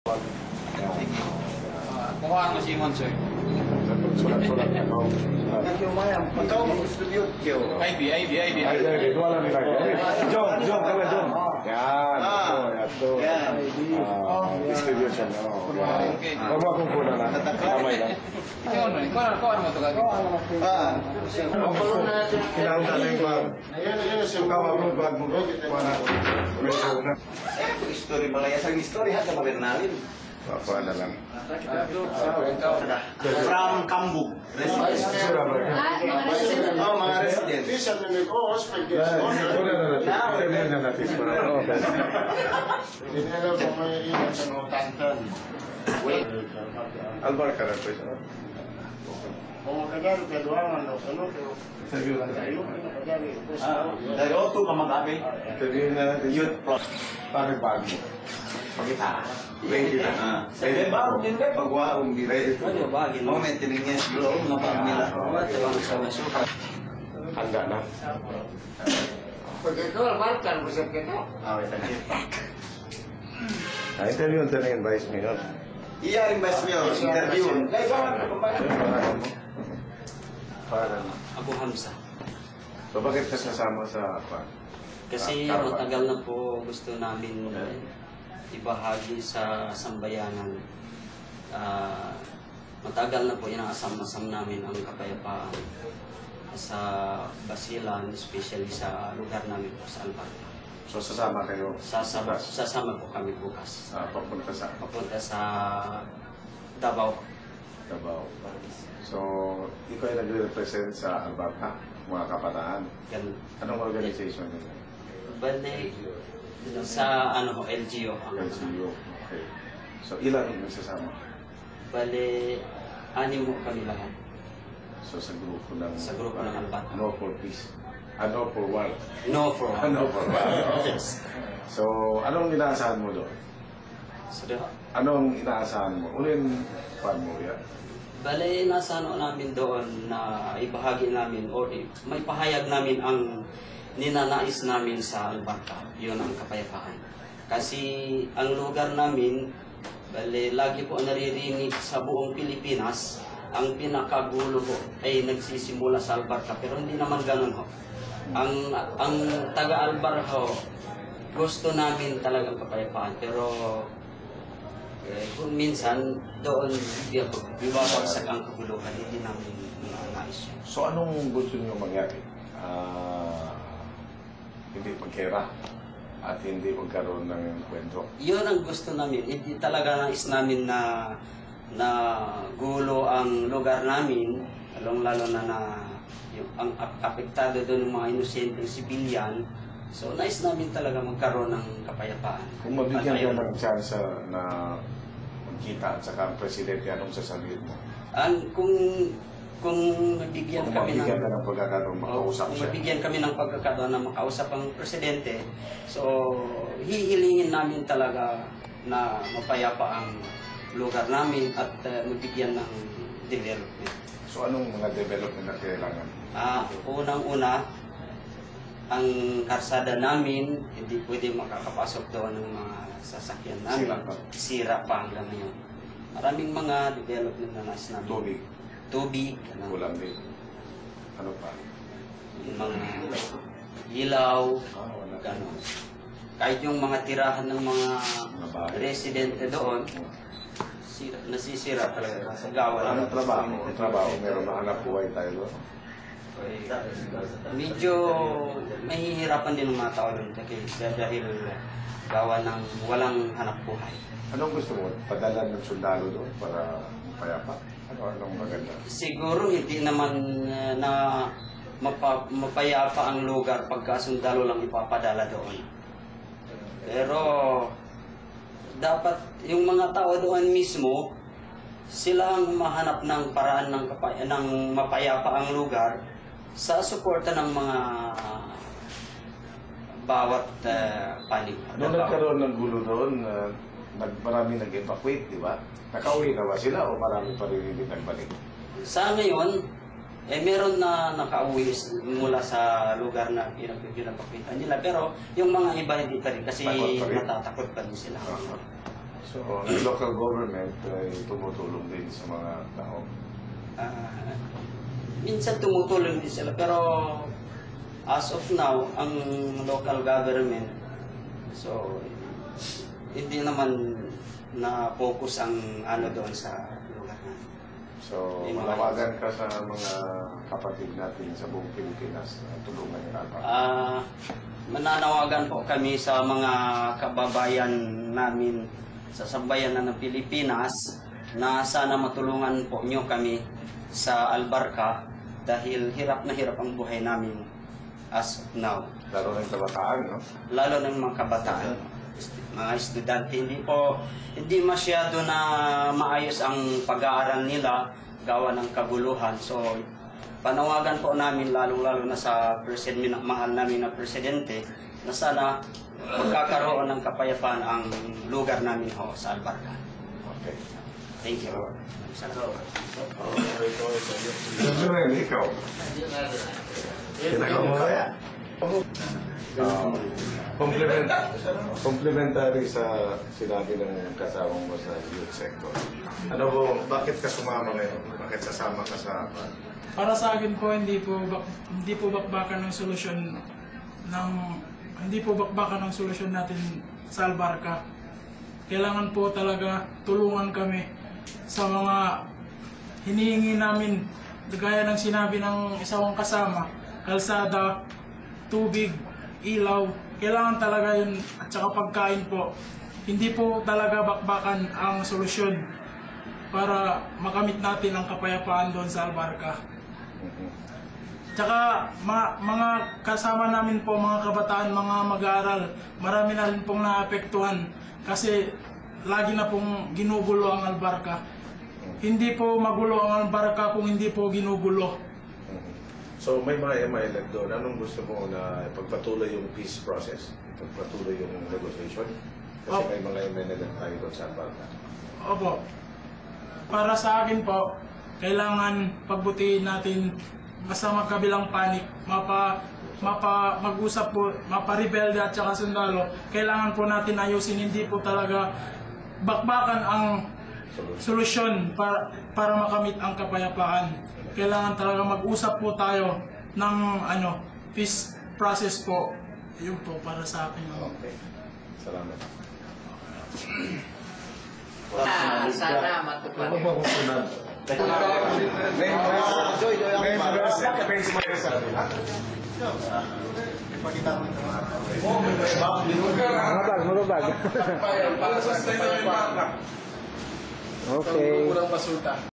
Kuhaan mo si Monsoy. Surat-surat ano. Ikaw mag-distribute kayo. IB. Dua lang nila. Jom, kami Jom. Yan, ito. Distribution. Okay. Huwag mo akong kuna na. Kamay lang. Kuhaan mo ito gagawin. Kailangan na yung bag. Ikaw ang bag mo. History Malaya sa history hata mabernalin. Apa na lang. From Kambug. Oh, mga resident. Albar ka na po. Interview lang tayo. Dari Otto ka mag-abi. Interview na natin. Youth Pro. Bakit bag mo? Pagkita. Ready na. Sige, bago din ba? Pagwaong di ready to. Moment, tinignan sa loob na pamila. Handa na. Interview na yung Vice Mayor. Iya, Vice Mayor, interview. Para Abu Hamza. So bakit ka sasama sa Kasi matagal na po gusto namin ibahagi sa sambayanan. Matagal na po inaasam-asam namin ang kapayapaan sa Basilan, especially sa lugar namin po sa Albarca. So sasama kayo? Sasama po kami bukas. Papunta sa Davao. Davao. So, ikaw ay nagre-represent sa Albarca, mga kabataan. Ganun. Anong organization nila? Bale, sa LGU. LGU. Okay. So, ilan yung nagsasama? Bale, 6 mo kami lahat. So, sa grupo ng Albarca. No for Peace. No for War. No for War. No for War. Yes. So, anong inaasahan mo doon? Anong inaasahan mo? Ulin, pan mo yan? Bale, nasa namin doon na ibahagi namin o may pahayag namin ang ninanais namin sa Albarca. Yun ang kapayapaan. Kasi ang lugar namin, bale, lagi po naririnig sa buong Pilipinas, ang pinakagulo po ay nagsisimula sa Albarca. Pero hindi naman ganun ho. Ang taga-Albarca ho, gusto namin talagang kapayapaan. Pero kung minsan doon bibabagsak ang kaguluhan, hindi namin nais. So anong gusto niyo mangyari? Hindi pagkera at hindi magkaroon ng kwento? Yun ang gusto namin. Hindi talaga nais namin na gulo ang lugar namin, lalong-lalo na ang apektado doon ng mga inosenteng sibilyan. So, nais namin talaga magkaroon ng kapayapaan. Kung mabigyan ka ng chance na magkita at saka ang presidente, anong sasabihin mo? Kung mabigyan kami ng pagkakataon makausap siya. Kung mabigyan kami ng pagkakataon na makausap ang presidente, so hihilingin namin talaga na mapayapa ang lugar namin at mabigyan ng development. So anong mga development na kailangan? Unang-una, ang karsada namin, hindi pwede makakapasok doon ng mga sasakyan namin. Sira pa hanggang ngayon. Maraming mga development na nais namin. Tubig. Kulang din. Ano pa? Yung mga ilaw. Gano'n. Kahit yung mga tirahan ng mga residente doon, nasisira talaga. Sa gawa lang. Anong trabaho? Meron na hanap buhay tayo doon? Medyo mahihirapan din ang mga tao doon dahil gawa ng walang hanap buhay. Anong gusto mo? Padala ng sundalo doon para payapa? Anong maganda? Siguro hindi naman na mapayapa ang lugar pagka sundalo lang ipapadala doon. Pero dapat yung mga tao doon mismo, sila ang mahanap ng paraan ng mapayapa ang lugar sa suporta ng mga bawat panig. Nung nagkaroon ng gulo doon, marami nag-evacuate, di ba? Nakauwi na ba sila o marami pa rin hindi nagbalik? Sa ngayon, meron na nakauwi mula sa lugar na pinapakita nila. Pero yung mga iba hindi pa rin kasi natatakot pa rin sila. So, ang local government ay tumutulong din sa mga tao. Minsan tumutulong din sila, pero as of now, ang local government, so hindi naman na-focus ang ano doon sa lugar natin. So, malawagan ka sa mga kapatid natin sa buong Pilipinas na tulungan yung Alba. Mananawagan po kami sa mga kababayan namin sa sambayan ng Pilipinas na sana matulungan po nyo kami sa Albarca dahil hirap na hirap ang buhay namin as of now. Lalo ng kabataan, no? Lalo ng mga kabataan, mga estudyante, hindi masyado na maayos ang pag-aaral nila gawa ng kabuluhan. So, panawagan po namin lalong-lalo na sa mahal namin na presidente na sana magkakaroon ng kapayapaan ang lugar namin ho sa Albarca. Okay. Thank you. Salamat. Siyempre, ikaw. Tinagaw mo kaya? Complementary sa sinabi ng kasama mo sa youth sector. Ano po, bakit ka sumama ngayon? Bakit sasama ka sa... Para sa akin po, hindi po bakbakan ng solusyon natin sa Albarca. Kailangan po talaga tulungan kami sa mga hinihingi namin, gaya ng sinabi ng isang kasama, kalsada, tubig, ilaw. Kailangan talaga yun, at saka pagkain po. Hindi po talaga bakbakan ang solusyon para makamit natin ang kapayapaan doon sa Albarca. Tsaka mga kasama namin po, mga kabataan, mga mag-aaral, marami na rin pong naapektuhan kasi lagi na pong ginugulo ang Albarca. Hindi po magulo ang Albarca kung hindi po ginugulo. So may mga MILF doon. Anong gusto mo na pagpatuloy yung peace process? Pagpatuloy yung negotiation? Kasi may mga MILF tayo doon sa Albarca. Opo. Para sa akin po, kailangan pagbutihin natin basta magkabilang panik, mag-usap po, maparebelde at saka sundalo. Kailangan po natin ayusin, hindi po talaga bakbakan ang solusyon para makamit ang kapayapaan. Kailangan talaga mag-usap po tayo ng peace process po. Yun po para sa akin. Okay. Salamat. Sana matupad. Ano ba kung sunod? Okay.